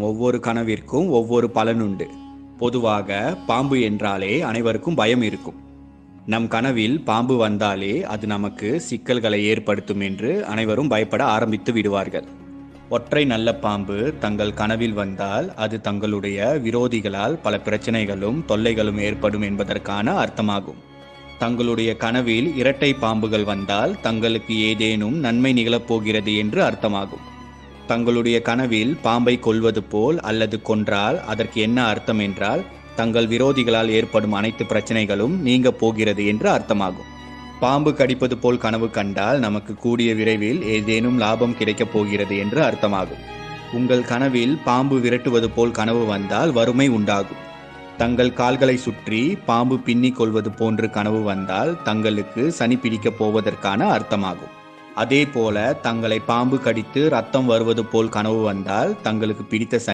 ஒவ்வொரு கனவிற்கும் ஒவ்வொரு பலனுண்டு. பொதுவாக பாம்பு என்றாலே அனைவருக்கும் பயம் இருக்கும். நம் கனவில் பாம்பு வந்தாலே அது நமக்கு சிக்கல்களை ஏற்படுத்தும் என்று அனைவரும் பயப்பட ஆரம்பித்து விடுவார்கள். ஒற்றை நல்ல பாம்பு தங்கள் கனவில் வந்தால் அது தங்களுடைய விரோதிகளால் பல பிரச்சனைகளும் தொல்லைகளும் ஏற்படும் என்பதற்கான அர்த்தமாகும். தங்களுடைய கனவில் இரட்டை பாம்புகள் வந்தால் தங்களுக்கு ஏதேனும் நன்மை நிகழப்போகிறது என்று அர்த்தமாகும். தங்களுடைய கனவில் பாம்பை கொல்வது போல் அல்லது கொன்றால் அதற்கு என்ன அர்த்தம் என்றால் தங்கள் விரோதிகளால் ஏற்படும் அனைத்து பிரச்சனைகளும் நீங்க போகிறது என்று அர்த்தமாகும். பாம்பு கடிப்பது போல் கனவு கண்டால் நமக்கு கூடிய விரைவில் ஏதேனும் லாபம் கிடைக்கப் போகிறது என்று அர்த்தமாகும். உங்கள் கனவில் பாம்பு விரட்டுவது போல் கனவு வந்தால் வறுமை உண்டாகும். தங்கள் கால்களை சுற்றி பாம்பு பின்னிக் கொள்வது போன்று கனவு வந்தால் தங்களுக்கு சனி பிடிக்கப் போவதற்கான அர்த்தமாகும். அதே போல தங்களை பாம்பு கடித்து ரத்தம் வருவது போல் கனவு வந்தால் தங்களுக்கு பிடித்த